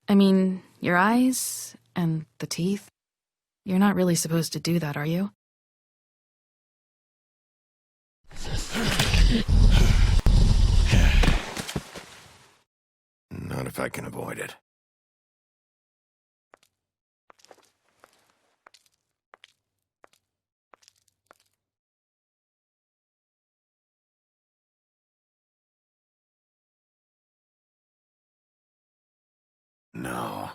I mean, your eyes and the teeth. You're not really supposed to do that, are you? Not if I can avoid it. No.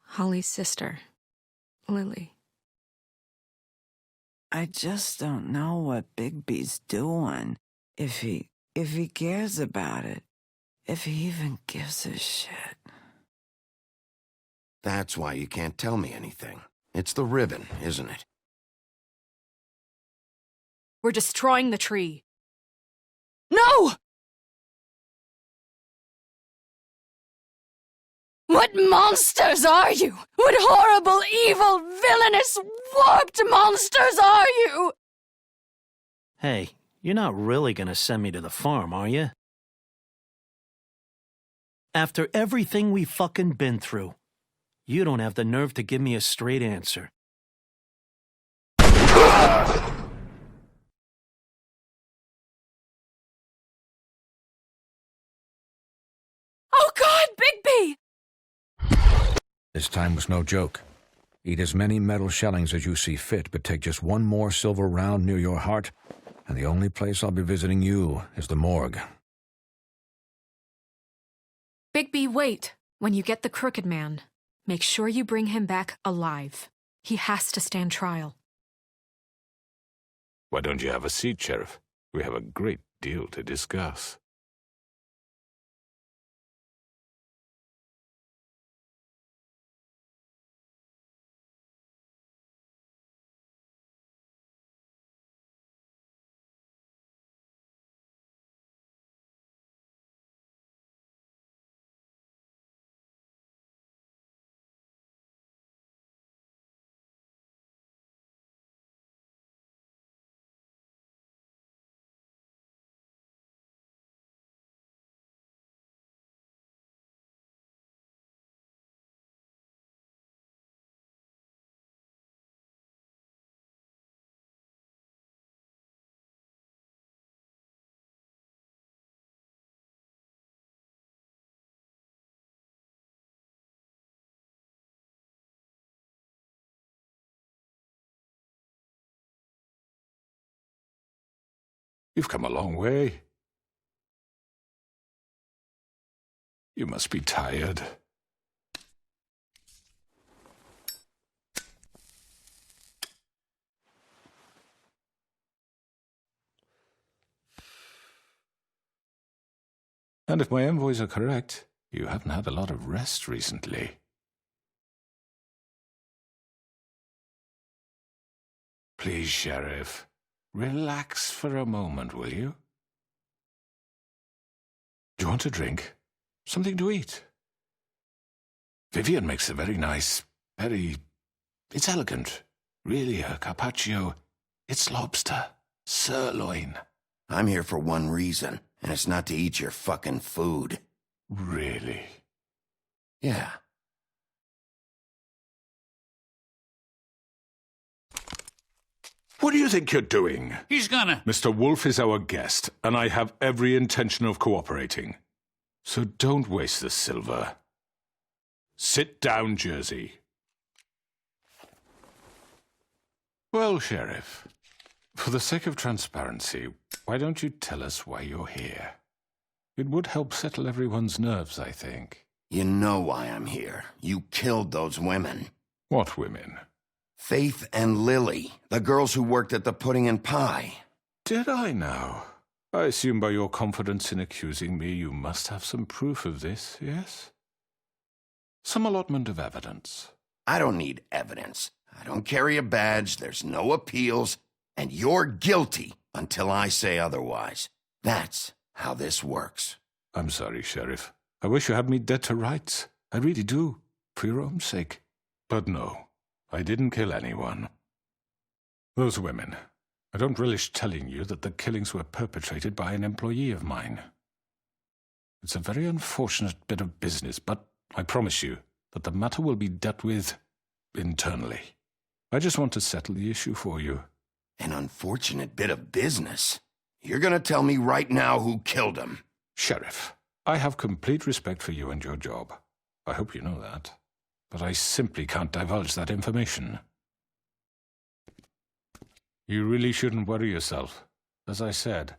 Holly's sister, Lily. I just don't know what Bigby's doing. If he cares about it. If he even gives a shit. That's why you can't tell me anything. It's the ribbon, isn't it? We're destroying the tree. No! What monsters are you? What horrible, evil, villainous, warped monsters are you? Hey, you're not really gonna send me to the farm, are you? After everything we fucking been through, you don't have the nerve to give me a straight answer. Oh God, Bigby! This time was no joke. Eat as many metal shellings as you see fit, but take just one more silver round near your heart, and the only place I'll be visiting you is the morgue. Bigby, wait. When you get the Crooked Man, make sure you bring him back alive. He has to stand trial. Why don't you have a seat, Sheriff? We have a great deal to discuss. You've come a long way. You must be tired. And if my envoys are correct, you haven't had a lot of rest recently. Please, Sheriff, relax for a moment, will you? Do you want a drink? Something to eat? Vivian makes a very nice, it's elegant. Really, a carpaccio. It's lobster. Sirloin. I'm here for one reason, and it's not to eat your fucking food. Really? Yeah. What do you think you're doing? He's gonna... Mr. Wolf is our guest, and I have every intention of cooperating. So don't waste the silver. Sit down, Jersey. Well, Sheriff, for the sake of transparency, why don't you tell us why you're here? It would help settle everyone's nerves, I think. You know why I'm here. You killed those women. What women? Faith and Lily, the girls who worked at the Pudding and Pie. Did I now? I assume by your confidence in accusing me, you must have some proof of this, yes? Some allotment of evidence. I don't need evidence. I don't carry a badge, there's no appeals, and you're guilty until I say otherwise. That's how this works. I'm sorry, Sheriff. I wish you had me dead to rights. I really do, for your own sake. But no, I didn't kill anyone. Those women, I don't relish telling you that the killings were perpetrated by an employee of mine. It's a very unfortunate bit of business, but I promise you that the matter will be dealt with internally. I just want to settle the issue for you. An unfortunate bit of business? You're gonna tell me right now who killed him? Sheriff, I have complete respect for you and your job. I hope you know that. But I simply can't divulge that information. You really shouldn't worry yourself. As I said,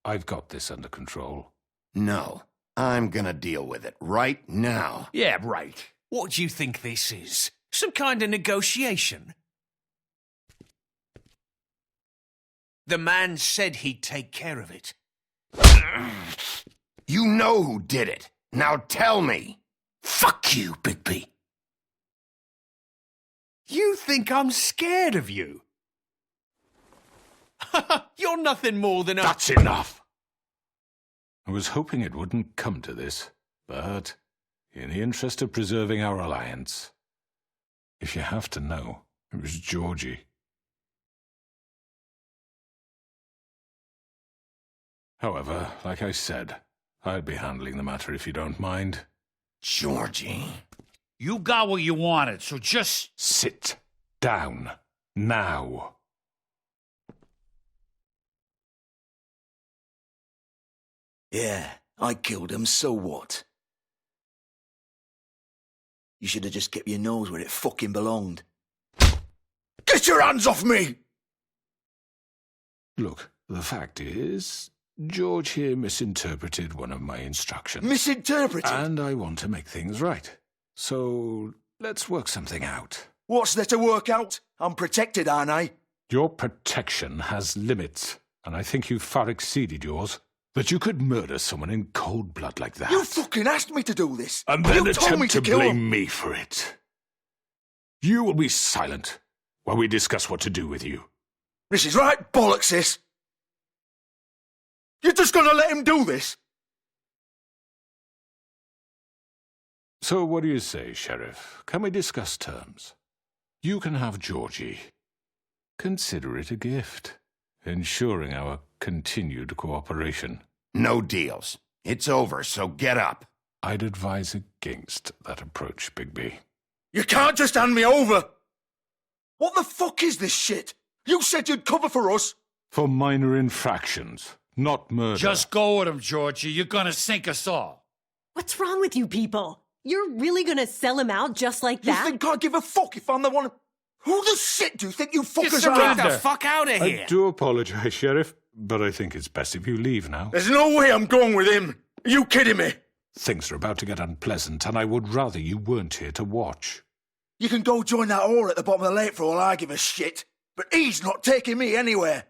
I've got this under control. No, I'm gonna deal with it right now. Yeah, right. What do you think this is? Some kind of negotiation? The man said he'd take care of it. You know who did it. Now tell me. Fuck you, Bigby. You think I'm scared of you? You're nothing more than a... That's enough! I was hoping it wouldn't come to this, but in the interest of preserving our alliance, if you have to know, it was Georgie. However, like I said, I'll be handling the matter if you don't mind. Georgie? You got what you wanted, so just... Sit down. Now. Yeah, I killed him, so what? You should have just kept your nose where it fucking belonged. Get your hands off me! Look, the fact is, George here misinterpreted one of my instructions. Misinterpreted? And I want to make things right. So, let's work something out. What's there to work out? I'm protected, aren't I? Your protection has limits, and I think you've far exceeded yours. That you could murder someone in cold blood like that. You fucking asked me to do this. And then you told me attempt to kill blame him. me for it. You will be silent while we discuss what to do with you. This is right bollocks, this. You're just gonna let him do this? So what do you say, Sheriff? Can we discuss terms? You can have Georgie. Consider it a gift, ensuring our continued cooperation. No deals. It's over, so get up. I'd advise against that approach, Bigby. You can't just hand me over. What the fuck is this shit? You said you'd cover for us. For minor infractions, not murder. Just go with him, Georgie. You're gonna sink us all. What's wrong with you people? You're really gonna sell him out just like that? You think I give a fuck if I'm the one... Who the shit do you think you fuckers Get are? the fuck out of here! I do apologize, Sheriff, but I think it's best if you leave now. There's no way I'm going with him. Are you kidding me? Things are about to get unpleasant, and I would rather you weren't here to watch. You can go join that whore at the bottom of the lake for all I give a shit, but he's not taking me anywhere.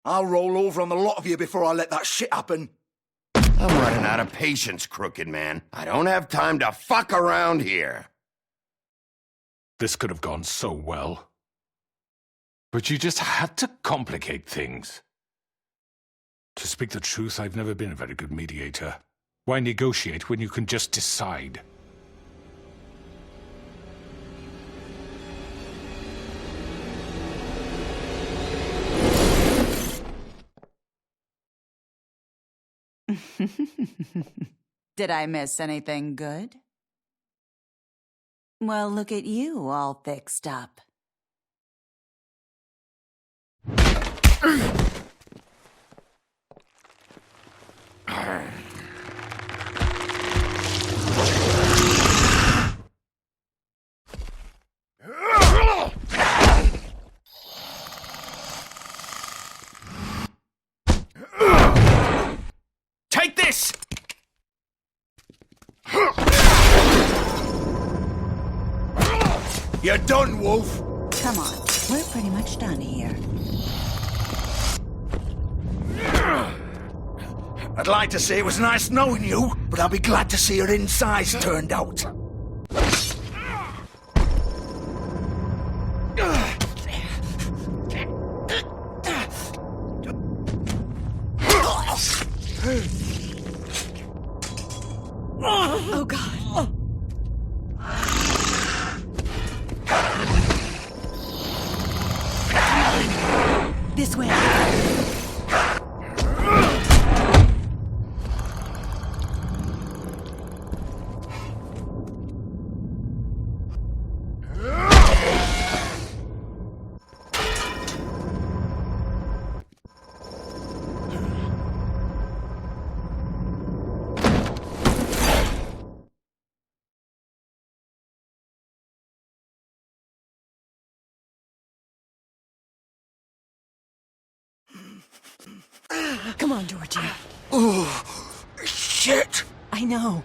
I'll roll over on the lot of you before I let that shit happen. I'm running out of patience, crooked man. I don't have time to fuck around here. This could have gone so well. But you just had to complicate things. To speak the truth, I've never been a very good mediator. Why negotiate when you can just decide? Did I miss anything good? Well, look at you, all fixed up. Take this! You're done, Wolf. Come on, we're pretty much done here. I'd like to say it was nice knowing you, but I'll be glad to see your insides turned out. Oh, God. This way. Come on, Georgie. Oh, shit! I know.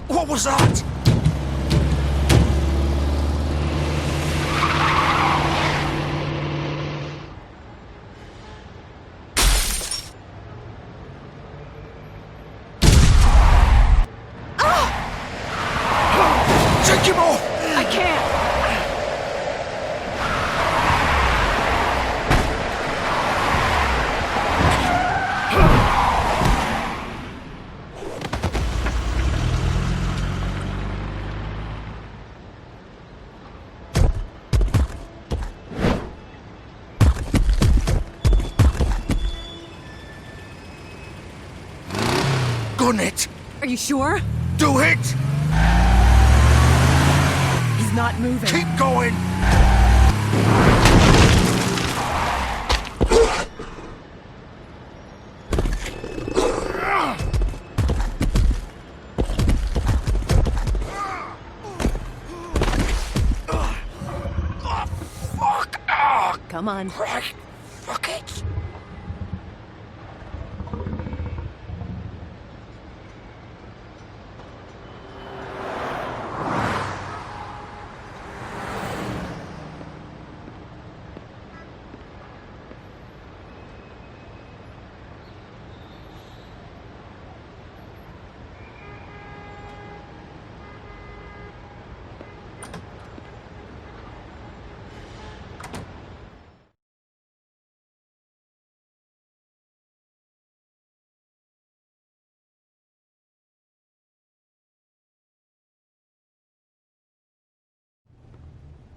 What was that? Take him off! I can't! Gun it! Are you sure? Do it! He's not moving. Keep going! Fuck! Come on. Right. Fuck it!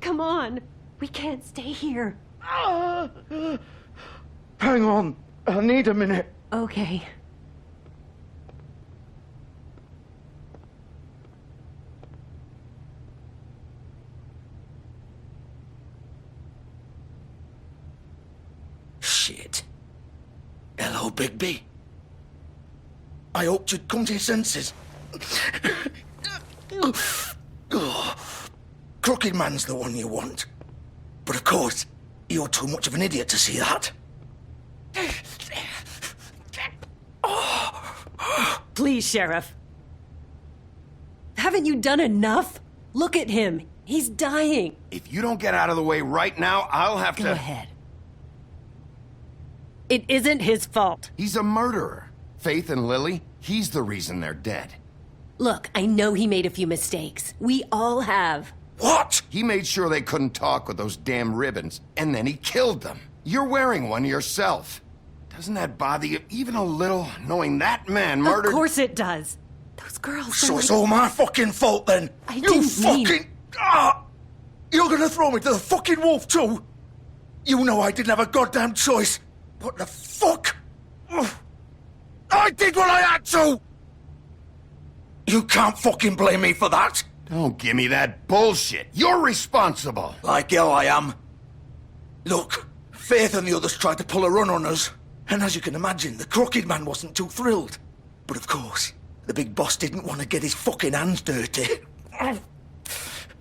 Come on. We can't stay here. Hang on. I need a minute. Okay. Shit. Hello, Bigby. I hoped you'd come to your senses. Crooked Man's the one you want. But of course, you're too much of an idiot to see that. Please, Sheriff. Haven't you done enough? Look at him. He's dying. If you don't get out of the way right now, I'll have to... Go ahead. It isn't his fault. He's a murderer. Faith and Lily, he's the reason they're dead. Look, I know he made a few mistakes. We all have. What? He made sure they couldn't talk with those damn ribbons, and then he killed them. You're wearing one yourself. Doesn't that bother you even a little, knowing that man murdered... Of course it does. Those girls... So it's all my fucking fault then? I You didn't mean- fucking... You're gonna throw me to the fucking wolf too? You know I didn't have a goddamn choice. What the fuck? I did what I had to! You can't fucking blame me for that! Don't give me that bullshit. You're responsible. Like hell I am. Look, Faith and the others tried to pull a run on us. And as you can imagine, the Crooked Man wasn't too thrilled. But of course, the big boss didn't want to get his fucking hands dirty.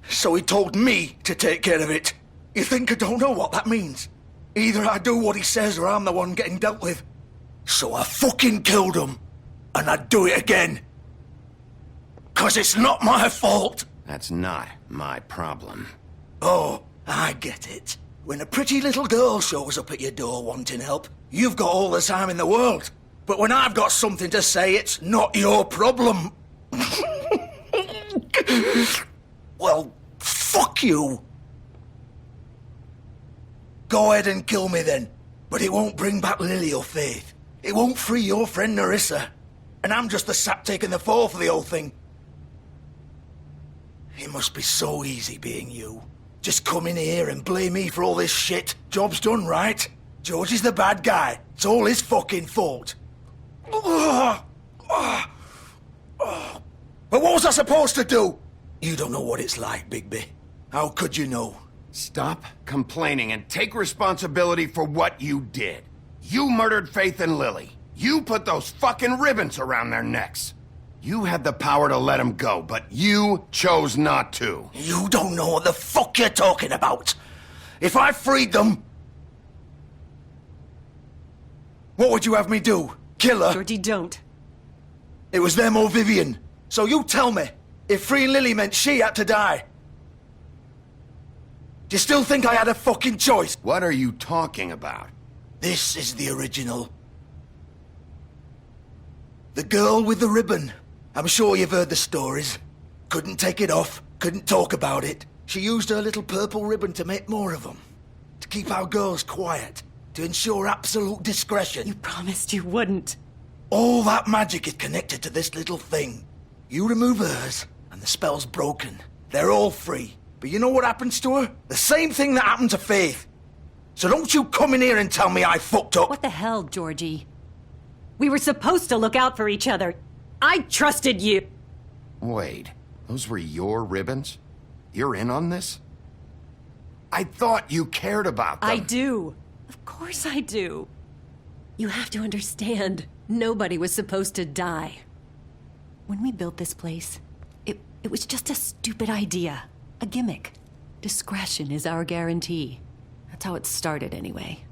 So he told me to take care of it. You think I don't know what that means? Either I do what he says or I'm the one getting dealt with. So I fucking killed him. And I'd do it again. 'Cause it's not my fault. That's not my problem. Oh, I get it. When a pretty little girl shows up at your door wanting help, you've got all the time in the world. But when I've got something to say, it's not your problem. Well, fuck you. Go ahead and kill me then. But it won't bring back Lily or Faith. It won't free your friend Narissa. And I'm just the sap taking the fall for the whole thing. It must be so easy being you. Just come in here and blame me for all this shit. Job's done, right? George is the bad guy. It's all his fucking fault. But what was I supposed to do? You don't know what it's like, Bigby. How could you know? Stop complaining and take responsibility for what you did. You murdered Faith and Lily. You put those fucking ribbons around their necks. You had the power to let them go, but you chose not to. You don't know what the fuck you're talking about. If I freed them... What would you have me do? Kill her? Georgie, don't. It was them or Vivian. So you tell me, if freeing Lily meant she had to die... Do you still think I had a fucking choice? What are you talking about? This is the original. The girl with the ribbon. I'm sure you've heard the stories. Couldn't take it off, couldn't talk about it. She used her little purple ribbon to make more of them. To keep our girls quiet. To ensure absolute discretion. You promised you wouldn't. All that magic is connected to this little thing. You remove hers, and the spell's broken. They're all free. But you know what happens to her? The same thing that happened to Faith. So don't you come in here and tell me I fucked up. What the hell, Georgie? We were supposed to look out for each other. I trusted you. Wait, those were your ribbons? You're in on this? I thought you cared about them. I do. Of course I do. You have to understand, nobody was supposed to die. When we built this place, it was just a stupid idea. A gimmick. Discretion is our guarantee. That's how it started anyway.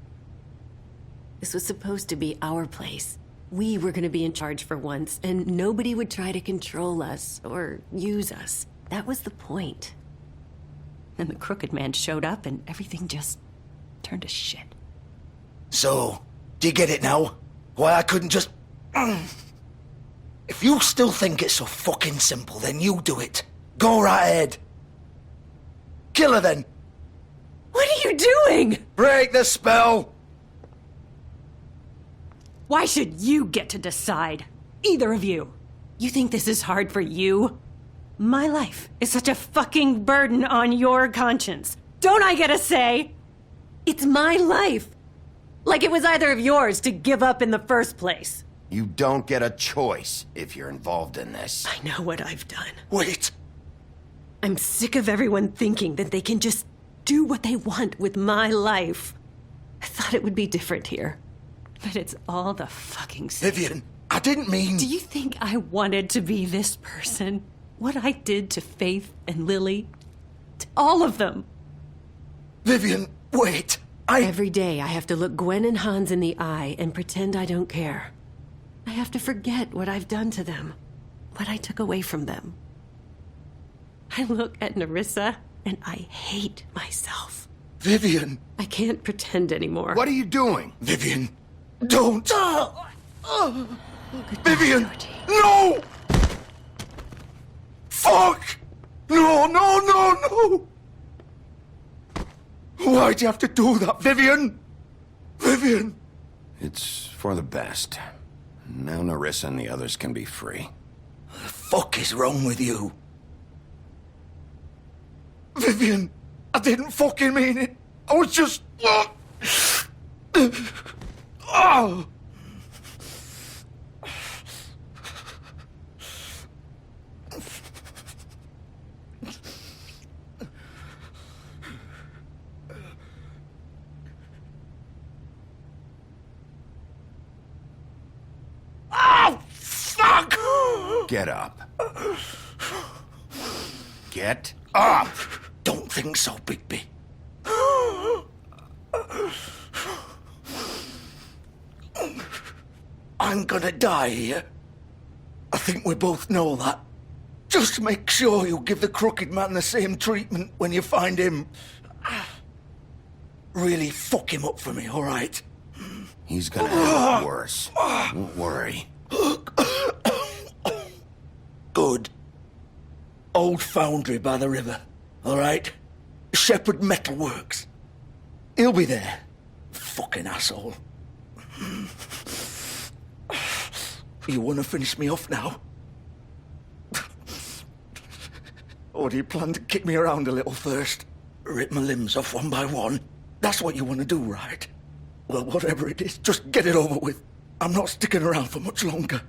This was supposed to be our place. We were going to be in charge for once, and nobody would try to control us or use us. That was the point. Then the Crooked Man showed up, and everything just turned to shit. So, do you get it now? Why I couldn't just... If you still think it's so fucking simple, then you do it. Go right ahead. Kill her then. What are you doing? Break the spell. Why should you get to decide? Either of you. You think this is hard for you? My life is such a fucking burden on your conscience. Don't I get a say? It's my life. Like it was either of yours to give up in the first place. You don't get a choice if you're involved in this. I know what I've done. Wait. I'm sick of everyone thinking that they can just do what they want with my life. I thought it would be different here. But it's all the fucking same. Vivian, I didn't mean... Do you think I wanted to be this person? What I did to Faith and Lily? To all of them? Vivian, wait. Every day I have to look Gwen and Hans in the eye and pretend I don't care. I have to forget what I've done to them. What I took away from them. I look at Narissa and I hate myself. Vivian. I can't pretend anymore. What are you doing? Vivian, don't. Vivian, Georgie. no! Fuck! No, no, no, no! Why'd you have to do that, Vivian? Vivian! It's for the best. Now Narissa and the others can be free. What the fuck is wrong with you? Vivian, I didn't fucking mean it. I was just... Oh! Oh, fuck! Get up. Get up! Don't think so, Bigby. I'm gonna die here. I think we both know that. Just make sure you give the crooked man the same treatment when you find him. Really fuck him up for me, all right? He's gonna have it worse. Don't worry. Good. Old foundry by the river, all right? Shepherd Metalworks. He'll be there. Fucking asshole. You want to finish me off now? Or do you plan to kick me around a little first? Rip my limbs off one by one? That's what you want to do, right? Well, whatever it is, just get it over with. I'm not sticking around for much longer.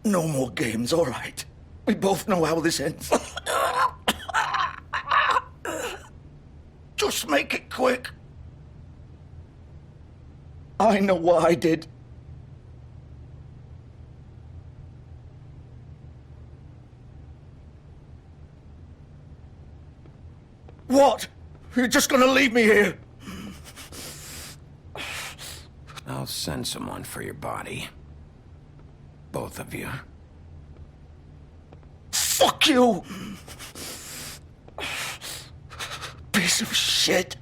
No more games, all right? We both know how this ends. Just make it quick. I know what I did. What? You're just gonna leave me here? I'll send someone for your body. Both of you. Fuck you! Piece of shit.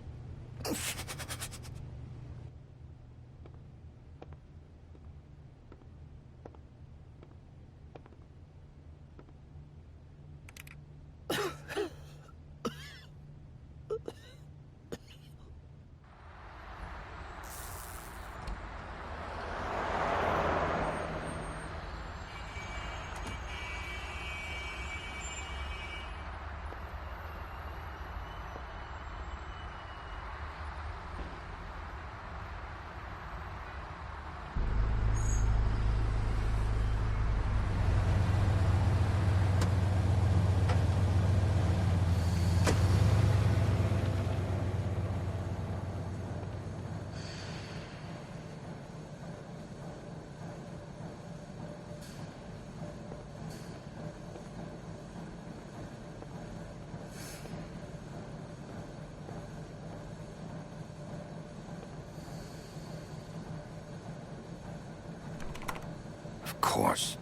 Of course.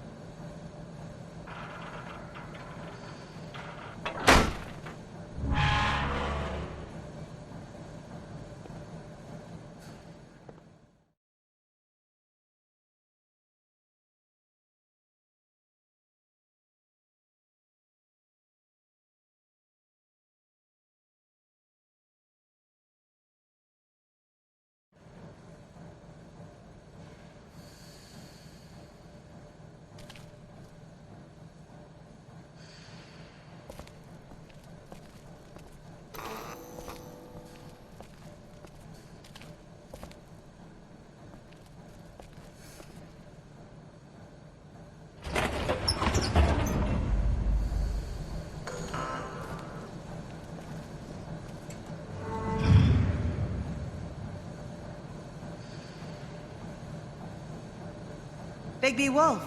Bigby Wolf.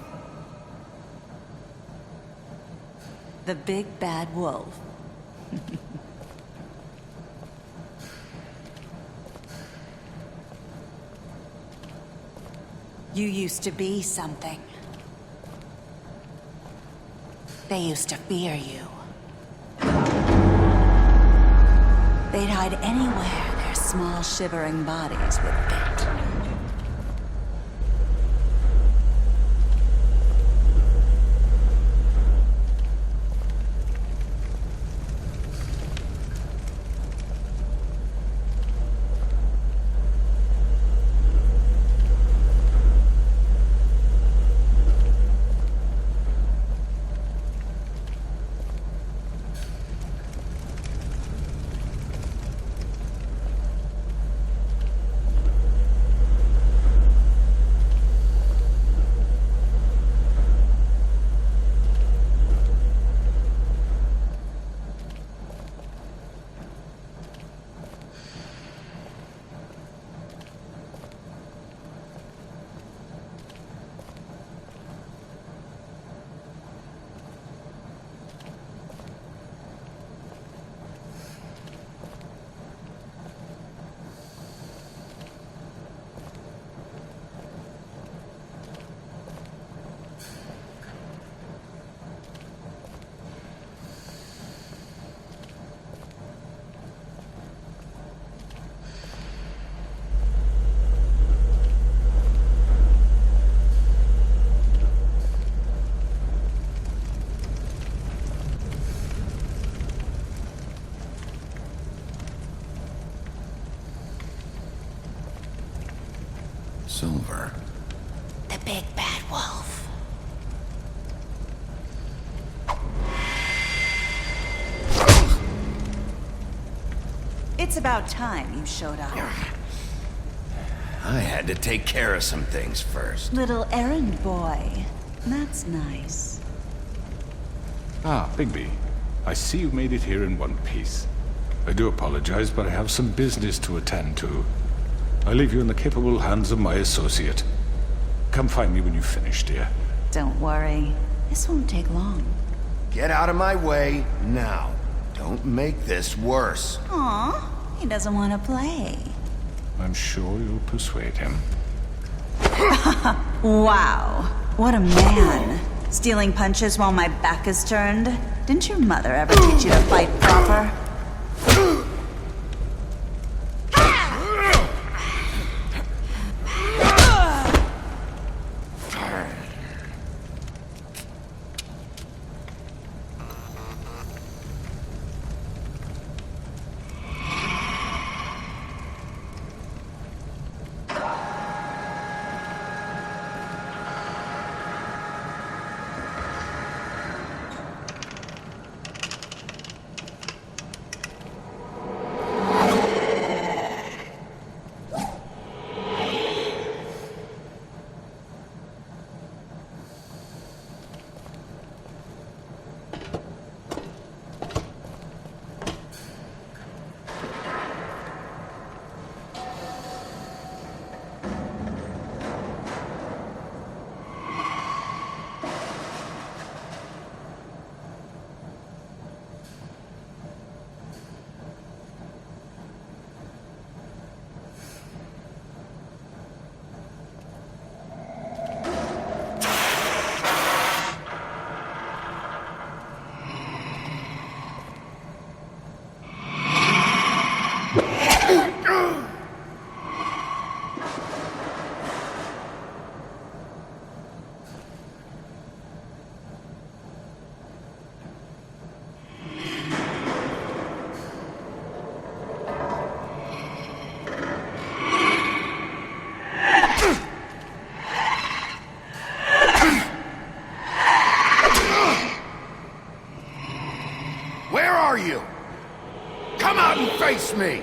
The big bad wolf. You used to be something. They used to fear you. They'd hide anywhere their small shivering bodies would fit. the big bad wolf. It's about time you showed up. I had to take care of some things first. Little errand boy. That's nice. Ah, Bigby. I see you made it here in one piece. I do apologize, but I have some business to attend to. I leave you in the capable hands of my associate. Come find me when you finish, dear. Don't worry. This won't take long. Get out of my way now. Don't make this worse. Aw, he doesn't want to play. I'm sure you'll persuade him. Wow, what a man. Stealing punches while my back is turned? Didn't your mother ever teach you to fight proper? Where are you? Come out and face me!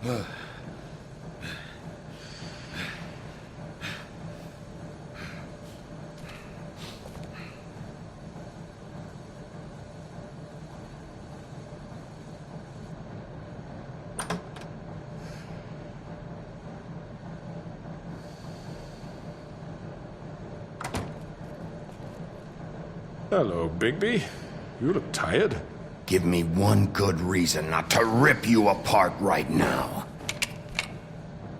Hello, Bigby. You look tired. Give me one good reason not to rip you apart right now.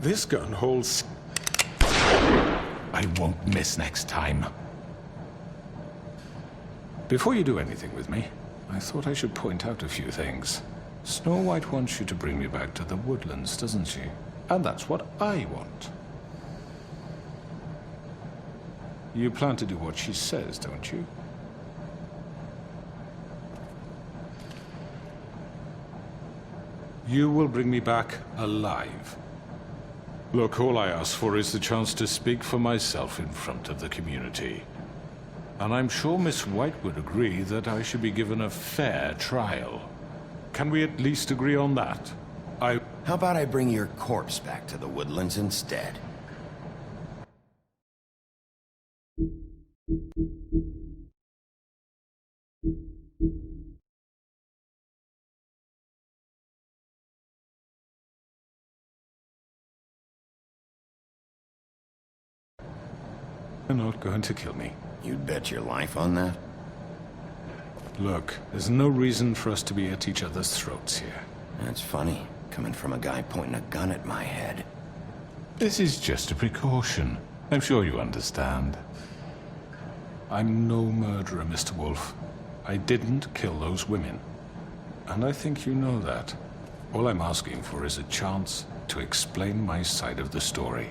This gun holds... I won't miss next time. Before you do anything with me, I thought I should point out a few things. Snow White wants you to bring me back to the woodlands, doesn't she? And that's what I want. You plan to do what she says, don't you? You will bring me back alive. Look, all I ask for is the chance to speak for myself in front of the community. And I'm sure Miss White would agree that I should be given a fair trial. Can we at least agree on that? How about I bring your corpse back to the woodlands instead? You're not going to kill me. You'd bet your life on that? Look, there's no reason for us to be at each other's throats here. That's funny, coming from a guy pointing a gun at my head. This is just a precaution. I'm sure you understand. I'm no murderer, Mr. Wolf. I didn't kill those women. And I think you know that. All I'm asking for is a chance to explain my side of the story.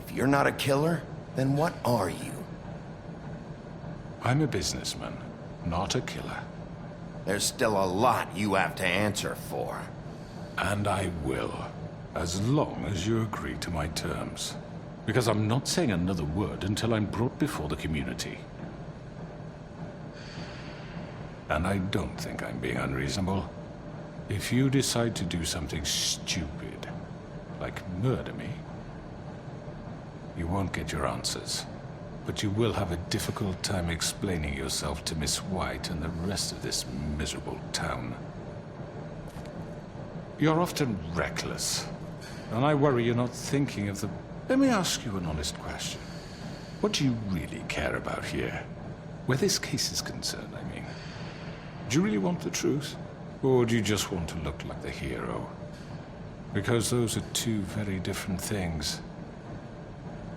If you're not a killer, then what are you? I'm a businessman, not a killer. There's still a lot you have to answer for. And I will, as long as you agree to my terms. Because I'm not saying another word until I'm brought before the community. And I don't think I'm being unreasonable. If you decide to do something stupid, like murder me, you won't get your answers. But you will have a difficult time explaining yourself to Miss White and the rest of this miserable town. You're often reckless, and I worry you're not thinking of the... Let me ask you an honest question. What do you really care about here? Where this case is concerned, I mean. Do you really want the truth? Or do you just want to look like the hero? Because those are two very different things.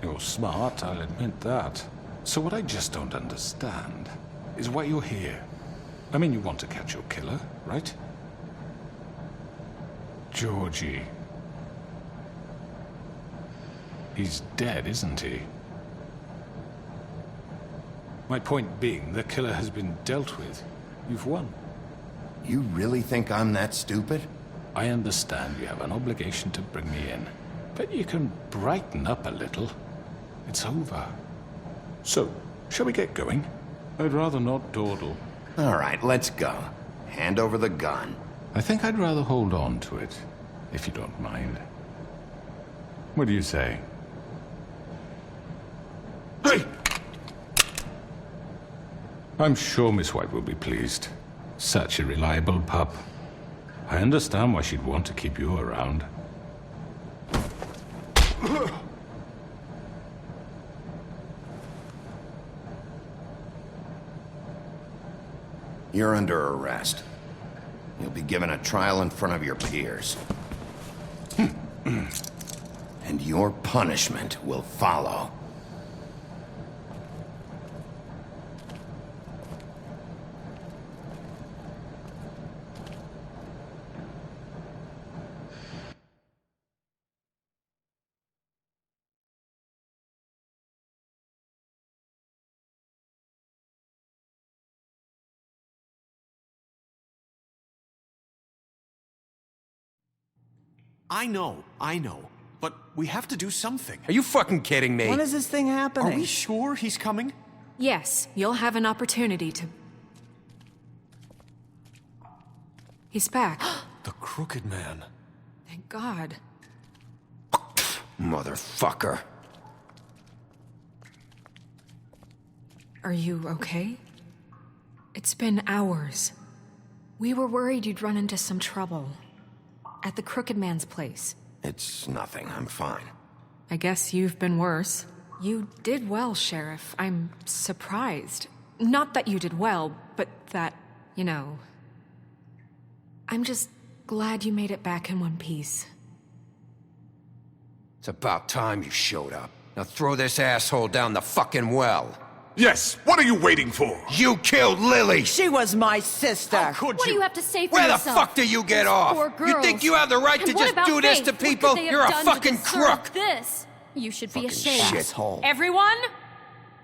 You're smart, I'll admit that. So what I just don't understand is why you're here. I mean, you want to catch your killer, right? Georgie. He's dead, isn't he? My point being, the killer has been dealt with. You've won. You really think I'm that stupid? I understand you have an obligation to bring me in, but you can brighten up a little. It's over. So, shall we get going? I'd rather not dawdle. All right, let's go. Hand over the gun. I think I'd rather hold on to it, if you don't mind. What do you say? Hey! I'm sure Miss White will be pleased. Such a reliable pup. I understand why she'd want to keep you around. You're under arrest. You'll be given a trial in front of your peers. And your punishment will follow. I know. But we have to do something. Are you fucking kidding me? When is this thing happening? Are we sure he's coming? Yes, you'll have an opportunity to... He's back. The Crooked Man. Thank God. Motherfucker. Are you okay? It's been hours. We were worried you'd run into some trouble. At the Crooked Man's place. It's nothing. I'm fine. I guess you've been worse. You did well, Sheriff. I'm surprised. Not that you did well, but that, you know... I'm just glad you made it back in one piece. It's about time you showed up. Now throw this asshole down the fucking well. Yes, what are you waiting for? You killed Lily! She was my sister. How could What do you? you have to say for Where the yourself? fuck do you get Those off? poor You girls. think you have the right And to what just about do this Faith? to What could people? they have You're a done to fucking deserve crook! This. You should be ashamed. Shithole. Everyone?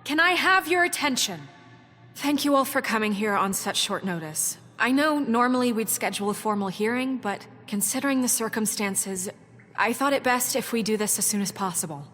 Can I have your attention? Thank you all for coming here on such short notice. I know normally we'd schedule a formal hearing, but considering the circumstances, I thought it best if we do this as soon as possible.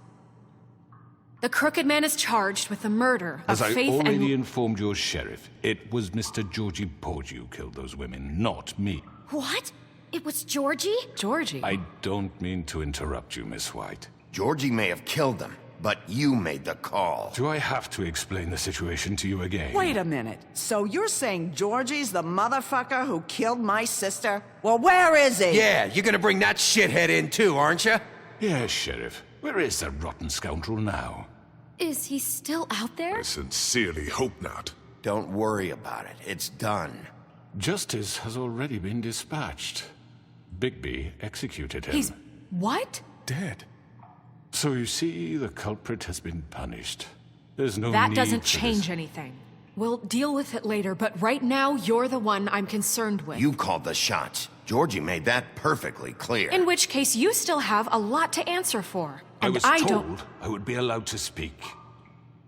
The Crooked Man is charged with the murder of As I Faith already and... informed your sheriff, it was Mr. Georgie Porgy who killed those women, not me. What? It was Georgie? Georgie? I don't mean to interrupt you, Miss White. Georgie may have killed them, but you made the call. Do I have to explain the situation to you again? Wait a minute. So you're saying Georgie's the motherfucker who killed my sister? Well, where is he? Yeah, you're gonna bring that shithead in too, aren't you? Yes, Sheriff. Where is that rotten scoundrel now? Is he still out there? I sincerely hope not. Don't worry about it. It's done. Justice has already been dispatched. Bigby executed him. He's... what? Dead. So you see, the culprit has been punished. There's no That need doesn't for change this. anything. We'll deal with it later, but right now, you're the one I'm concerned with. You called the shots. Georgie made that perfectly clear. In which case, you still have a lot to answer for. I And was I told don't... I would be allowed to speak.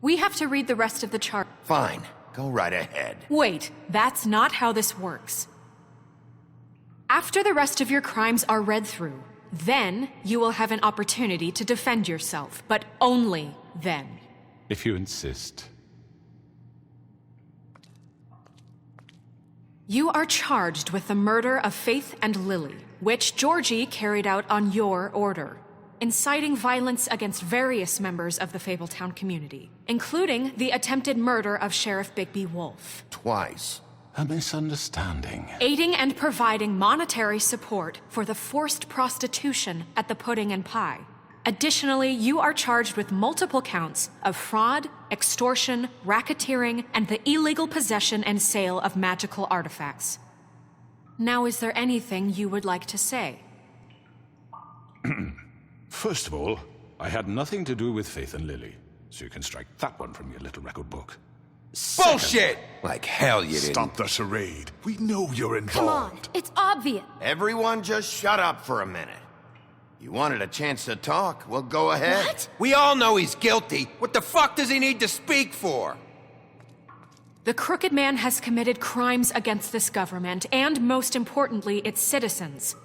We have to read the rest of the chart. Fine. Go right ahead. Wait, that's not how this works. After the rest of your crimes are read through, then you will have an opportunity to defend yourself, but only then. If you insist. You are charged with the murder of Faith and Lily, which Georgie carried out on your order, inciting violence against various members of the Fabletown community, including the attempted murder of Sheriff Bigby Wolf. Twice. A misunderstanding. Aiding and providing monetary support for the forced prostitution at the Pudding and Pie. Additionally, you are charged with multiple counts of fraud, extortion, racketeering, and the illegal possession and sale of magical artifacts. Now, is there anything you would like to say? First of all, I had nothing to do with Faith and Lily, so you can strike that one from your little record book. Bullshit! Like hell you didn't. Stop the charade. We know you're involved. Come on, it's obvious. Everyone just shut up for a minute. You wanted a chance to talk? Well, go ahead. What? We all know he's guilty. What the fuck does he need to speak for? The Crooked Man has committed crimes against this government, and most importantly, its citizens.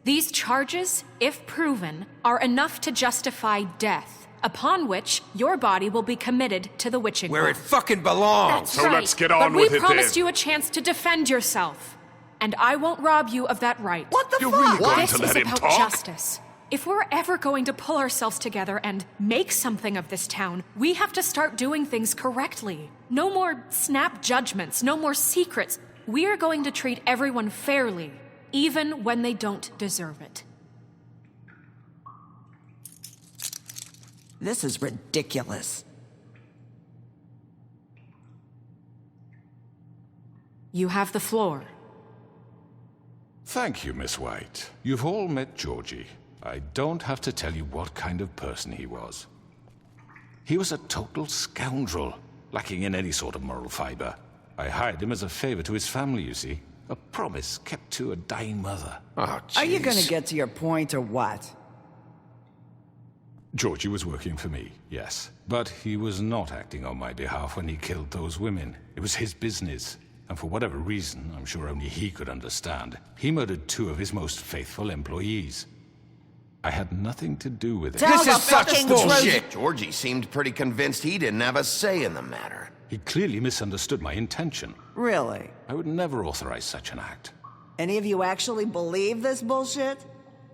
These charges, if proven, are enough to justify death, upon which your body will be committed to the witching Where it well. fucking belongs. That's So right. let's get on But we with it promised then. you a chance to defend yourself, and I won't rob you of that right. What the You're fuck? really going This to is let him about talk? justice. If we're ever going to pull ourselves together and make something of this town, we have to start doing things correctly. No more snap judgments, no more secrets. We are going to treat everyone fairly, even when they don't deserve it. This is ridiculous. You have the floor. Thank you, Miss White. You've all met Georgie. I don't have to tell you what kind of person he was. He was a total scoundrel, lacking in any sort of moral fiber. I hired him as a favor to his family, you see. A promise kept to a dying mother. Oh, jeez. Are you gonna get to your point or what? Georgie was working for me, yes. But he was not acting on my behalf when he killed those women. It was his business. And for whatever reason, I'm sure only he could understand, he murdered 2 of his most faithful employees. I had nothing to do with it. Tell This the is such fucking bullshit. truth. Georgie seemed pretty convinced he didn't have a say in the matter. He clearly misunderstood my intention. Really? I would never authorize such an act. Any of you actually believe this bullshit?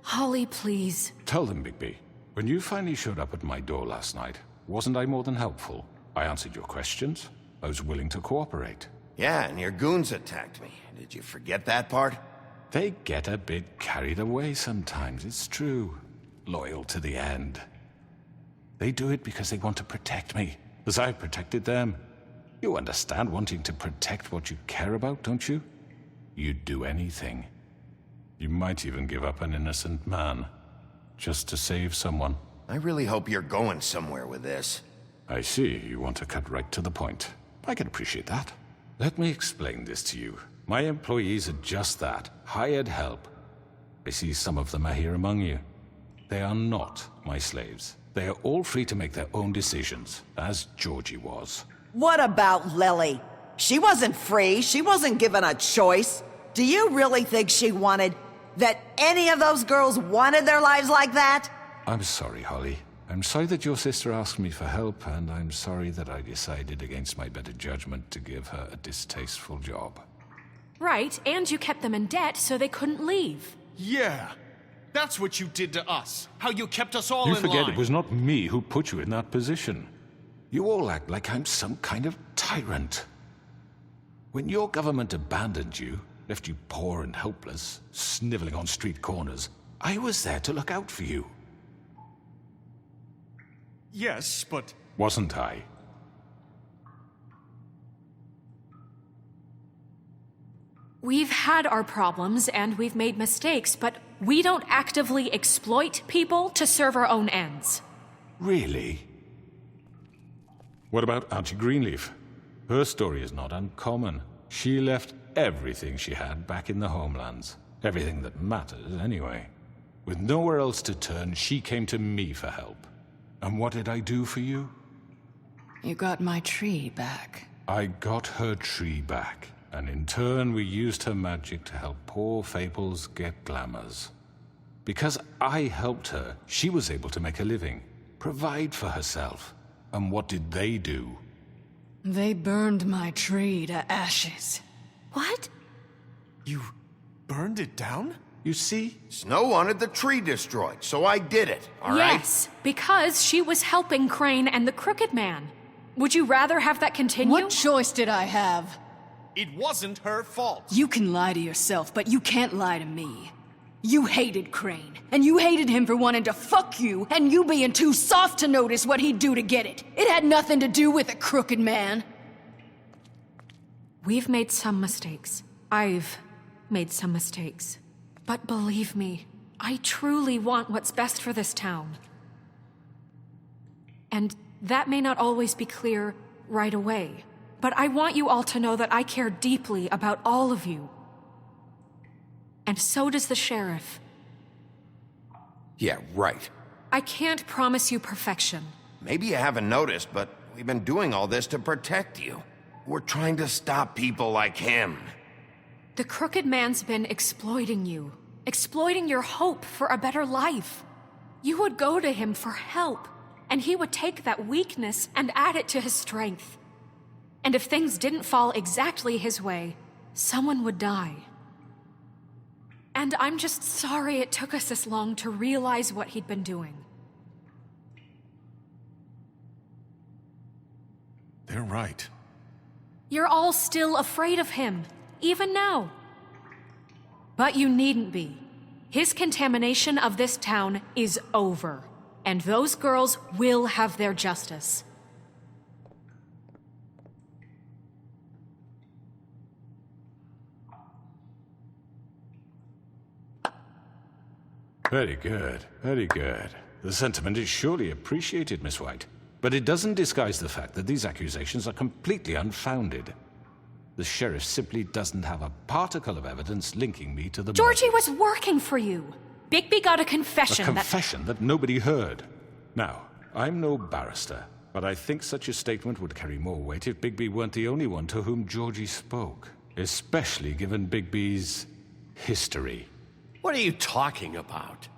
Holly, please. Tell them, Bigby. When you finally showed up at my door last night, wasn't I more than helpful? I answered your questions. I was willing to cooperate. Yeah, and your goons attacked me. Did you forget that part? They get a bit carried away sometimes, it's true. Loyal to the end. They do it because they want to protect me, as I've protected them. You understand wanting to protect what you care about, don't you? You'd do anything. You might even give up an innocent man, just to save someone. I really hope you're going somewhere with this. I see, you want to cut right to the point. I can appreciate that. Let me explain this to you. My employees are just that, hired help. I see some of them are here among you. They are not my slaves. They are all free to make their own decisions, as Georgie was. What about Lily? She wasn't free. She wasn't given a choice. Do you really think she wanted... that any of those girls wanted their lives like that? I'm sorry, Holly. I'm sorry that your sister asked me for help, and I'm sorry that I decided against my better judgment to give her a distasteful job. Right, and you kept them in debt so they couldn't leave. Yeah. That's what you did to us. How you kept us all in line. You forget it was not me who put you in that position. You all act like I'm some kind of tyrant. When your government abandoned you, left you poor and helpless, sniveling on street corners, I was there to look out for you. Yes, but... Wasn't I? We've had our problems and we've made mistakes, but we don't actively exploit people to serve our own ends. Really? What about Auntie Greenleaf? Her story is not uncommon. She left everything she had back in the homelands. Everything that matters, anyway. With nowhere else to turn, she came to me for help. And what did I do for you? You got my tree back. I got her tree back, and in turn we used her magic to help poor Fables get glamours. Because I helped her, she was able to make a living, provide for herself. And what did they do? They burned my tree to ashes. What? You burned it down? You see? Snow wanted the tree destroyed, so I did it, all right? Yes, because she was helping Crane and the Crooked Man. Would you rather have that continue? What choice did I have? It wasn't her fault. You can lie to yourself, but you can't lie to me. You hated Crane, and you hated him for wanting to fuck you, and you being too soft to notice what he'd do to get it. It had nothing to do with the Crooked Man. We've made some mistakes. I've made some mistakes. But believe me, I truly want what's best for this town. And that may not always be clear right away, but I want you all to know that I care deeply about all of you. And so does the sheriff. Yeah, right. I can't promise you perfection. Maybe you haven't noticed, but we've been doing all this to protect you. We're trying to stop people like him. The Crooked Man's been exploiting you, exploiting your hope for a better life. You would go to him for help, and he would take that weakness and add it to his strength. And if things didn't fall exactly his way, someone would die. And I'm just sorry it took us this long to realize what he'd been doing. They're right. You're all still afraid of him, even now. But you needn't be. His contamination of this town is over, and those girls will have their justice. Very good, very good. The sentiment is surely appreciated, Miss White. But it doesn't disguise the fact that these accusations are completely unfounded. The sheriff simply doesn't have a particle of evidence linking me to the Georgie murder. was working for you. Bigby got a confession. A confession that nobody heard. Now, I'm no barrister, but I think such a statement would carry more weight if Bigby weren't the only one to whom Georgie spoke. Especially given Bigby's history. What are you talking about?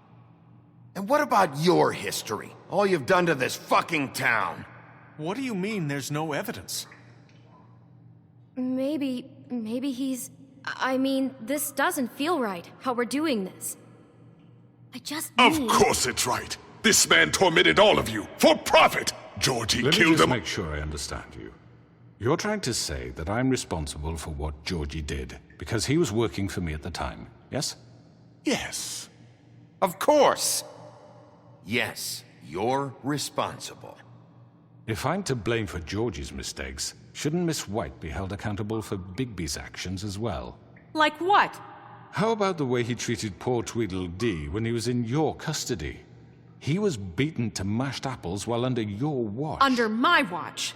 And what about your history? All you've done to this fucking town? What do you mean there's no evidence? Maybe he's... I mean, this doesn't feel right, how we're doing this. I just need... Of course it's right. This man tormented all of you, for profit! Georgie Let me killed just him. make sure I understand you. You're trying to say that I'm responsible for what Georgie did, because he was working for me at the time, yes? Yes. Of course! Yes, you're responsible. If I'm to blame for Georgie's mistakes, shouldn't Miss White be held accountable for Bigby's actions as well? Like what? How about the way he treated poor Tweedledee when he was in your custody? He was beaten to mashed apples while under your watch. Under my watch.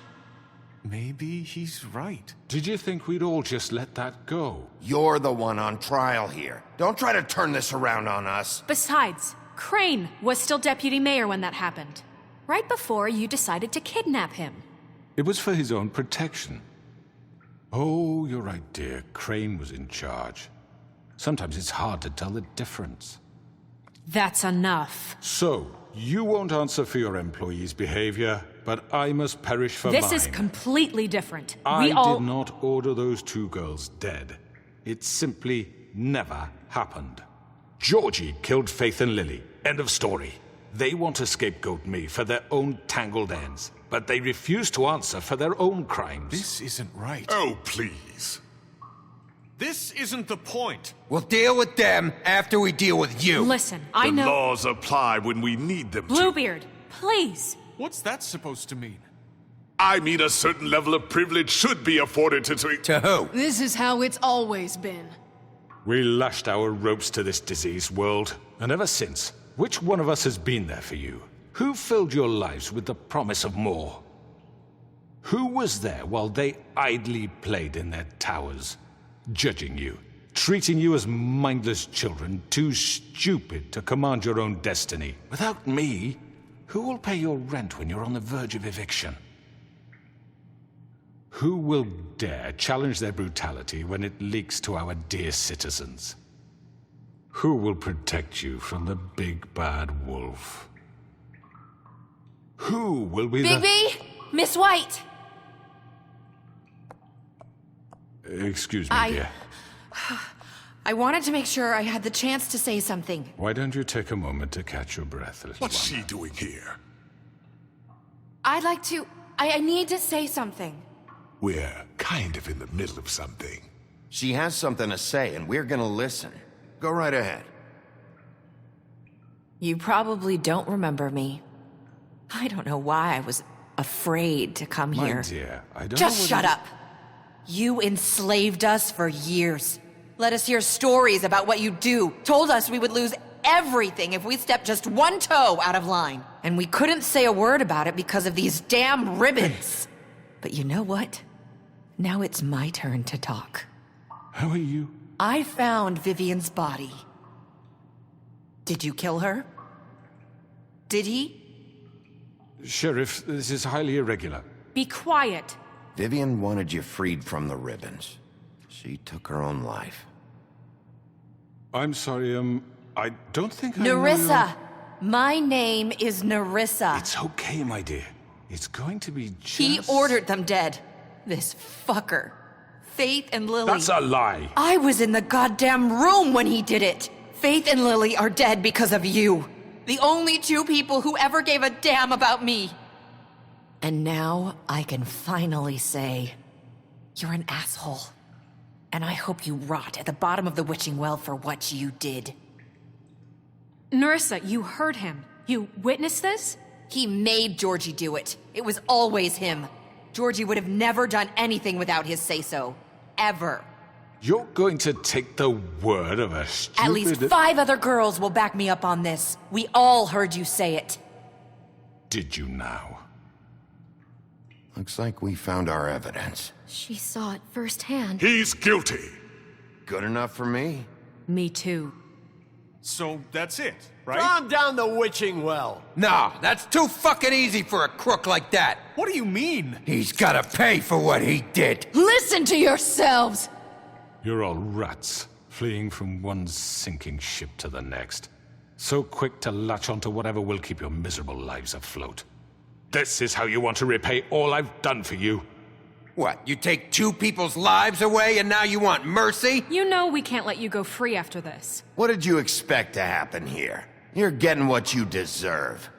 Maybe he's right. Did you think we'd all just let that go? You're the one on trial here. Don't try to turn this around on us. Besides, Crane was still deputy mayor when that happened. Right before you decided to kidnap him. It was for his own protection. Oh, you're right, dear. Crane was in charge. Sometimes it's hard to tell the difference. That's enough. So, you won't answer for your employees' behavior, but I must perish for mine. This is completely different. I did not order those two girls dead. It simply never happened. Georgie killed Faith and Lily. End of story. They want to scapegoat me for their own tangled ends, but they refuse to answer for their own crimes. This isn't right. Oh, please. This isn't the point. We'll deal with them after we deal with you. Listen, I know. The laws apply when we need them to. Bluebeard, please. What's that supposed to mean? I mean a certain level of privilege should be afforded to... To who? This is how it's always been. We lashed our ropes to this diseased world, and ever since, which one of us has been there for you? Who filled your lives with the promise of more? Who was there while they idly played in their towers, judging you, treating you as mindless children, too stupid to command your own destiny? Without me, who will pay your rent when you're on the verge of eviction? Who will dare challenge their brutality when it leaks to our dear citizens? Who will protect you from the big bad wolf? Who will be Bigby! Miss White! Excuse me, dear. I wanted to make sure I had the chance to say something. Why don't you take a moment to catch your breath, little What's one? she doing here? I'd like to... I need to say something. We're kind of in the middle of something. She has something to say, and we're gonna listen. Go right ahead. You probably don't remember me. I don't know why I was afraid to come My here. dear, I don't know Just what shut you- up. You enslaved us for years. Let us hear stories about what you do. Told us we would lose everything if we stepped just one toe out of line. And we couldn't say a word about it because of these damn ribbons. But you know what? Now it's my turn to talk. How are you? I found Vivian's body. Did you kill her? Did he? Sheriff, this is highly irregular. Be quiet. Vivian wanted you freed from the ribbons. She took her own life. I'm sorry, I don't think I know Nerissa! My name is Nerissa. It's okay, my dear. It's going to be just... He ordered them dead. This fucker. Faith and Lily. That's a lie. I was in the goddamn room when he did it. Faith and Lily are dead because of you. The only two people who ever gave a damn about me. And now I can finally say, you're an asshole. And I hope you rot at the bottom of the witching well for what you did. Nerissa, you heard him. You witnessed this? He made Georgie do it. It was always him. Georgie would have never done anything without his say-so. Ever. You're going to take the word of a stupid... At least 5 other girls will back me up on this. We all heard you say it. Did you now? Looks like we found our evidence. She saw it firsthand. He's guilty. Good enough for me. Me too. So that's it, right? Calm down the witching well. No, that's too fucking easy for a crook like that. What do you mean? He's gotta pay for what he did. Listen to yourselves! You're all rats, fleeing from one sinking ship to the next. So quick to latch onto whatever will keep your miserable lives afloat. This is how you want to repay all I've done for you. What, you take 2 people's lives away and now you want mercy? You know we can't let you go free after this. What did you expect to happen here? You're getting what you deserve.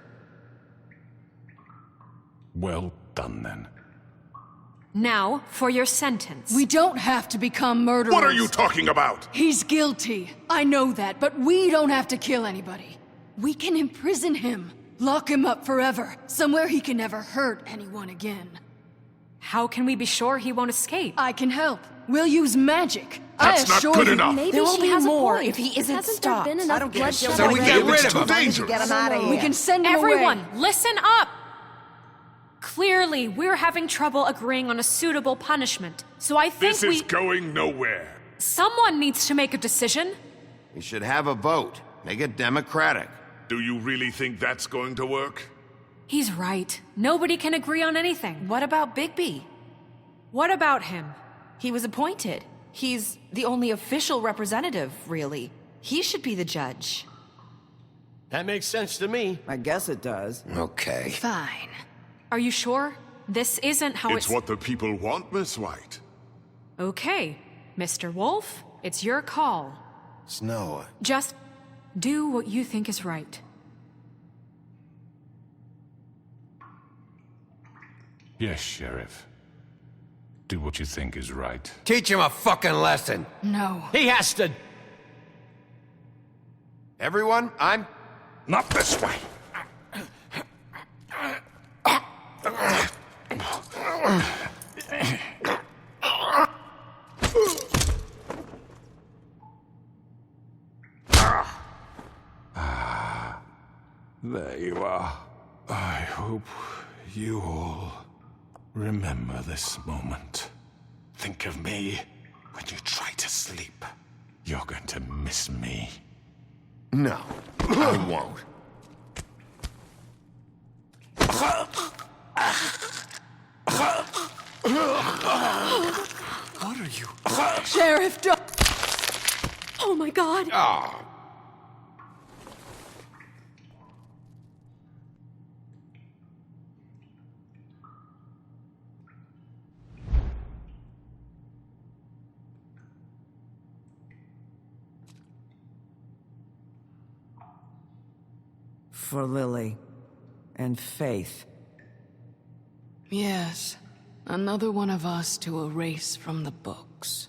Well done, then. Now, for your sentence. We don't have to become murderers. What are you talking about? He's guilty. I know that, but we don't have to kill anybody. We can imprison him. Lock him up forever. Somewhere he can never hurt anyone again. How can we be sure he won't escape? I can help. We'll use magic. That's not good enough. Maybe There will she be has more a point. if he isn't Hasn't stopped. there been enough bloodshed? So we get rid It's of too him. dangerous. Get him out of here. We can send him Everyone, away. listen up! Clearly, we're having trouble agreeing on a suitable punishment, so I think This is going nowhere. Someone needs to make a decision. We should have a vote. Make it democratic. Do you really think that's going to work? He's right. Nobody can agree on anything. What about Bigby? What about him? He was appointed. He's the only official representative, really. He should be the judge. That makes sense to me. I guess it does. Okay. Fine. Are you sure? This isn't how It's what the people want, Miss White. Okay, Mr. Wolf, it's your call. Snow. Just do what you think is right. Yes, Sheriff. Do what you think is right. Teach him a fucking lesson. No. He has to... Everyone, I'm... Not this way. There you are. I hope you all remember this moment. Think of me when you try to sleep. You're going to miss me. No, I won't. What are you... Sheriff, don't... Oh my god! Ah. For Lily. And Faith. Yes. Another one of us to erase from the books.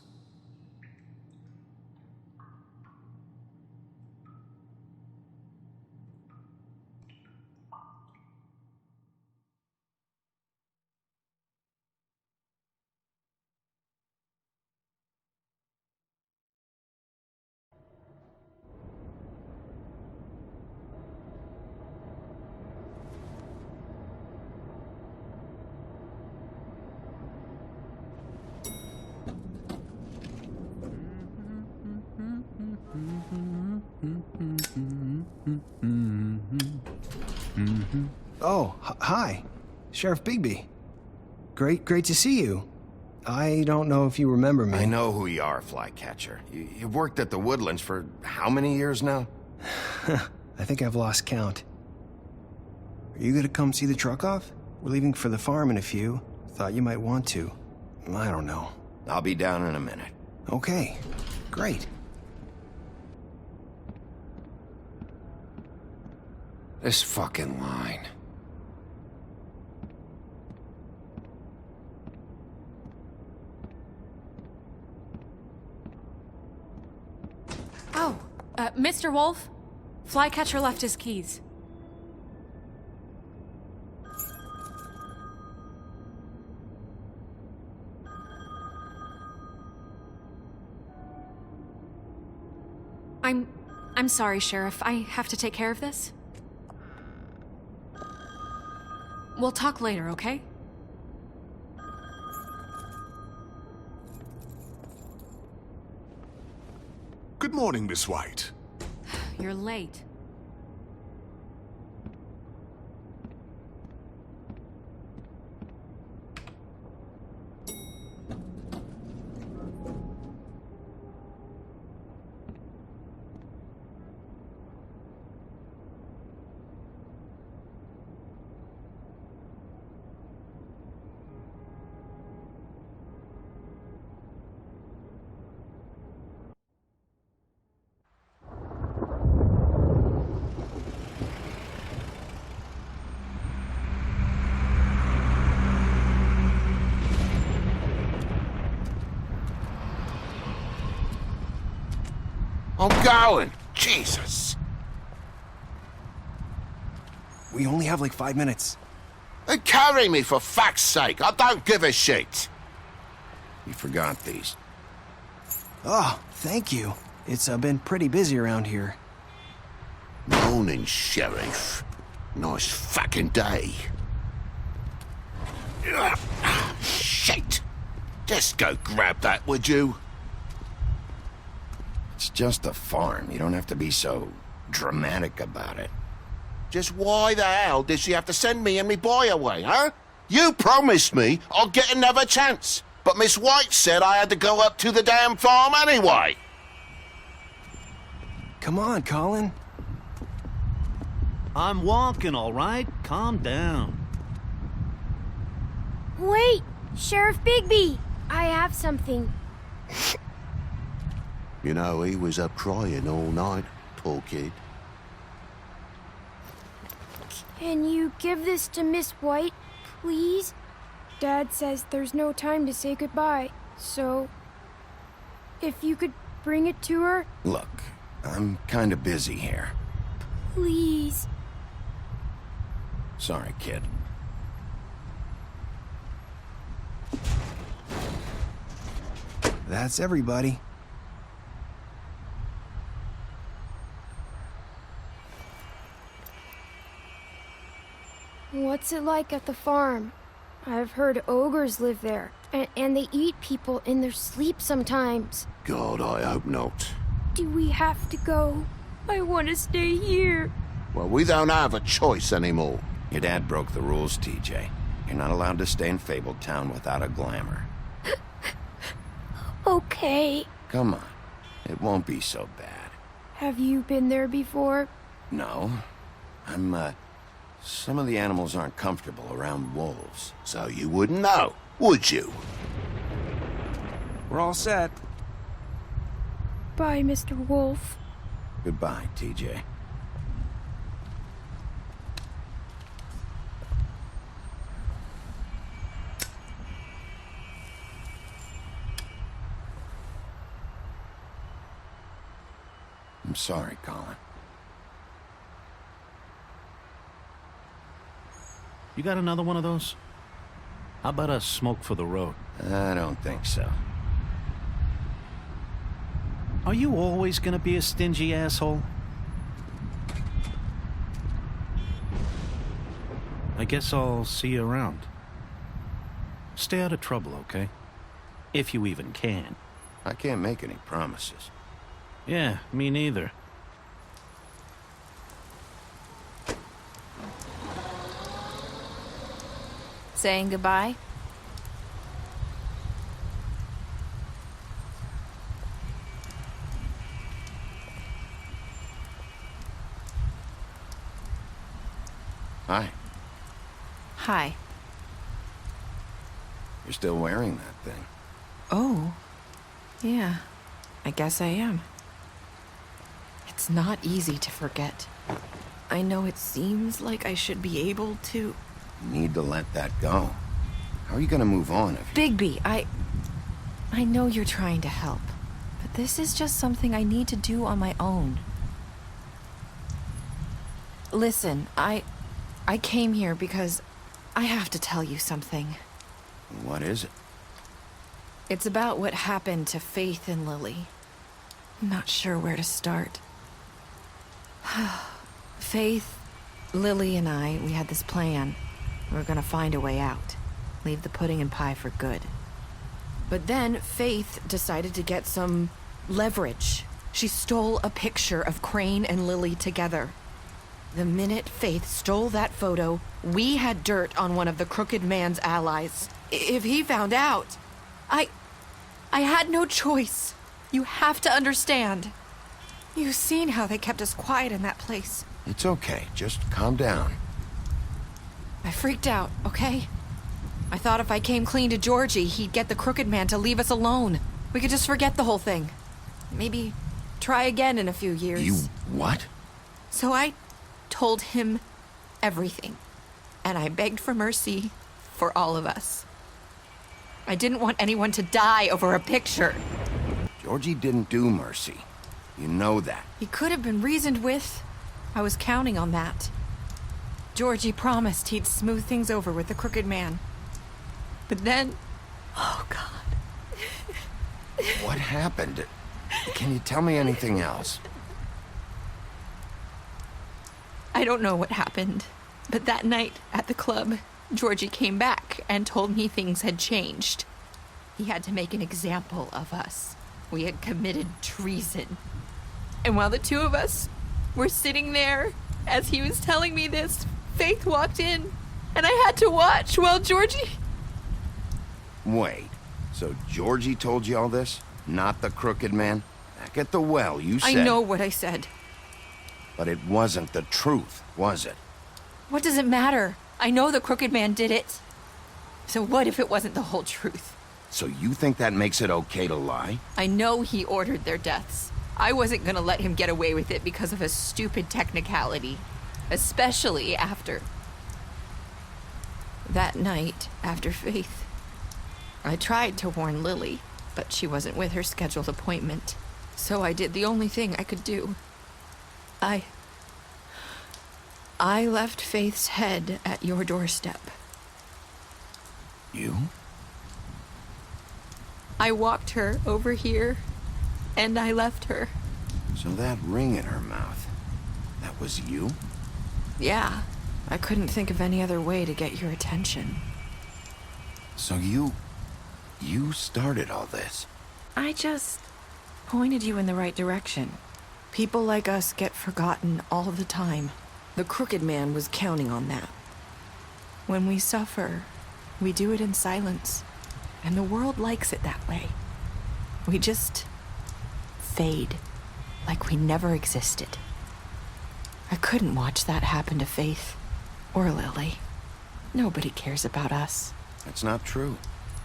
Oh, hi. Sheriff Bigby. Great to see you. I don't know if you remember me. I know who you are, Flycatcher. You've worked at the Woodlands for how many years now? I think I've lost count. Are you gonna come see the truck off? We're leaving for the farm in a few. Thought you might want to. I don't know. I'll be down in a minute. Okay, great. This fucking line. Oh, Mr. Wolf, Flycatcher left his keys. I'm sorry, Sheriff. I have to take care of this. We'll talk later, okay? Good morning, Miss White. You're late. I'm going. Jesus. We only have like 5 minutes. Then carry me for fuck's sake. I don't give a shit. You forgot these. Oh, thank you. It's been pretty busy around here. Morning, Sheriff. Nice fucking day. Shit. Just go grab that, would you? It's just a farm. You don't have to be so dramatic about it. Just why the hell did she have to send me and me boy away, huh? You promised me I'd get another chance, but Miss White said I had to go up to the damn farm anyway. Come on, Colin. I'm walking, all right? Calm down. Wait! Sheriff Bigby! I have something. You know, he was up crying all night, poor kid. Can you give this to Miss White, please? Dad says there's no time to say goodbye, so... if you could bring it to her? Look, I'm kinda busy here. Please. Sorry, kid. That's everybody. What's it like at the farm? I've heard ogres live there, and they eat people in their sleep sometimes. God, I hope not. Do we have to go? I want to stay here. Well, we don't have a choice anymore. Your dad broke the rules, TJ. You're not allowed to stay in Fabletown without a glamour. Okay. Come on. It won't be so bad. Have you been there before? No. Some of the animals aren't comfortable around wolves. So you wouldn't know, would you? We're all set. Bye, Mr. Wolf. Goodbye, TJ. I'm sorry, Colin. You got another one of those? How about a smoke for the road? I don't think so. Are you always gonna be a stingy asshole? I guess I'll see you around. Stay out of trouble, okay? If you even can. I can't make any promises. Yeah, me neither. Saying goodbye? Hi. Hi. You're still wearing that thing. Oh. Yeah. I guess I am. It's not easy to forget. I know it seems like I should be able to... You need to let that go. How are you gonna move on if you... Bigby, I know you're trying to help, but this is just something I need to do on my own. Listen, I came here because I have to tell you something. What is it? It's about what happened to Faith and Lily. I'm not sure where to start. Faith, Lily, and we had this plan. We were gonna find a way out. Leave the pudding and pie for good. But then Faith decided to get some leverage. She stole a picture of Crane and Lily together. The minute Faith stole that photo, we had dirt on one of the crooked man's allies. If he found out, I had no choice. You have to understand. You've seen how they kept us quiet in that place. It's okay. Just calm down. I freaked out, okay? I thought if I came clean to Georgie, he'd get the crooked man to leave us alone. We could just forget the whole thing. Maybe try again in a few years. You what? So I told him everything. And I begged for mercy for all of us. I didn't want anyone to die over a picture. Georgie didn't do mercy. You know that. He could have been reasoned with. I was counting on that. Georgie promised he'd smooth things over with the crooked man. But then... Oh, God. What happened? Can you tell me anything else? I don't know what happened, but that night at the club, Georgie came back and told me things had changed. He had to make an example of us. We had committed treason. And while the two of us were sitting there, as he was telling me this, Faith walked in, and I had to watch while Georgie... Wait, so Georgie told you all this? Not the crooked man? Back at the well, you said... I know what I said. But it wasn't the truth, was it? What does it matter? I know the crooked man did it. So what if it wasn't the whole truth? So you think that makes it okay to lie? I know he ordered their deaths. I wasn't gonna let him get away with it because of a stupid technicality. Especially after... that night, after Faith. I tried to warn Lily, but she wasn't with her scheduled appointment. So I did the only thing I could do. I left Faith's head at your doorstep. You? I walked her over here, and I left her. So that ring in her mouth, that was you? Yeah, I couldn't think of any other way to get your attention. So you started all this? I just pointed you in the right direction. People like us get forgotten all the time. The crooked man was counting on that. When we suffer, we do it in silence, and the world likes it that way. We just fade, like we never existed. I couldn't watch that happen to Faith, or Lily. Nobody cares about us. That's not true.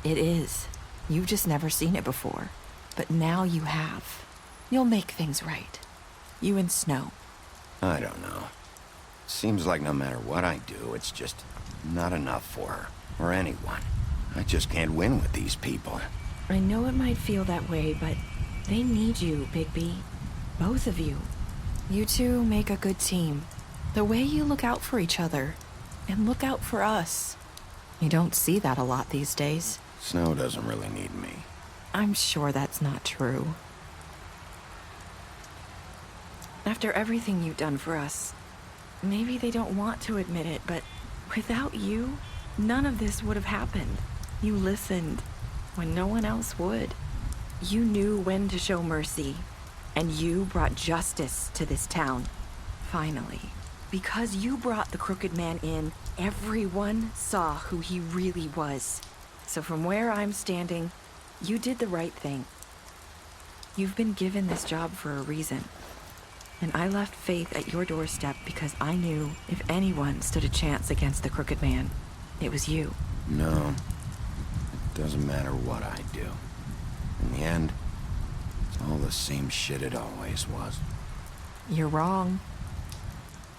It is. You've just never seen it before. But now you have. You'll make things right. You and Snow. I don't know. Seems like no matter what I do, it's just not enough for her, or anyone. I just can't win with these people. I know it might feel that way, but they need you, Bigby. Both of you. You two make a good team. The way you look out for each other, and look out for us. You don't see that a lot these days. Snow doesn't really need me. I'm sure that's not true. After everything you've done for us, maybe they don't want to admit it, but without you, none of this would have happened. You listened when no one else would. You knew when to show mercy, and you brought justice to this town. Finally. Because you brought the crooked man in, everyone saw who he really was. So from where I'm standing, you did the right thing. You've been given this job for a reason. And I left Faith at your doorstep because I knew if anyone stood a chance against the crooked man, it was you. No. It doesn't matter what I do. In the end, it's all the same shit it always was. You're wrong.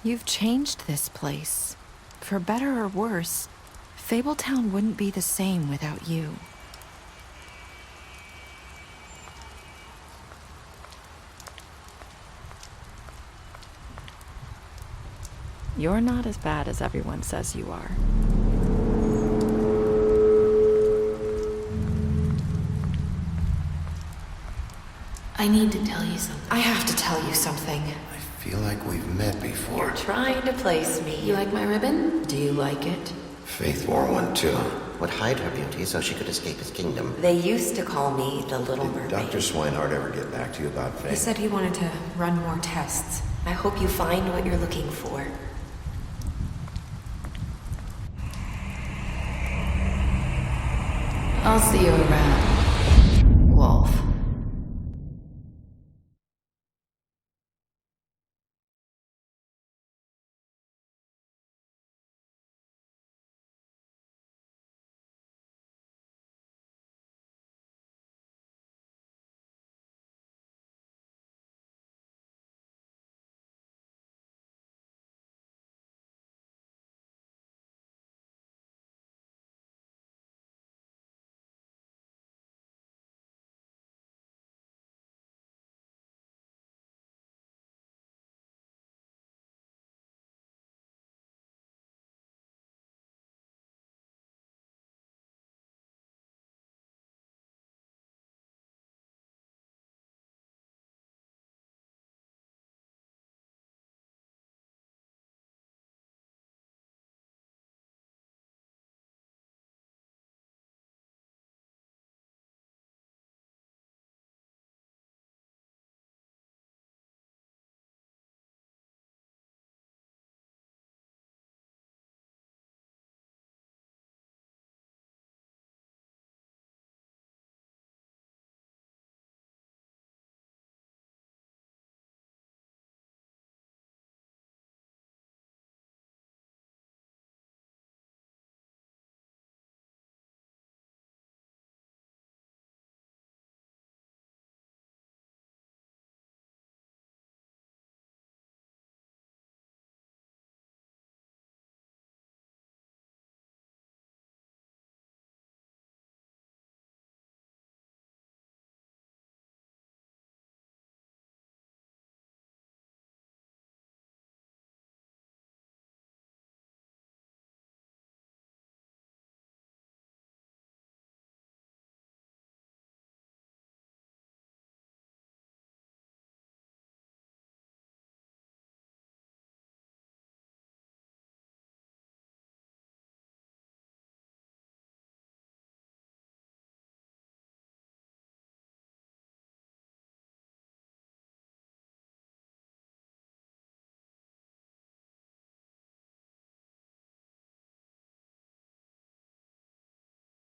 You've changed this place. For better or worse, Fabletown wouldn't be the same without you. You're not as bad as everyone says you are. I need to tell you something. I have to tell you something. I feel like we've met before. You're trying to place me. You like my ribbon? Do you like it? Faith wore one too. Would hide her beauty so she could escape his kingdom. They used to call me the Little Mermaid. Dr. Swinehart ever get back to you about Faith? He said he wanted to run more tests. I hope you find what you're looking for. I'll see you around.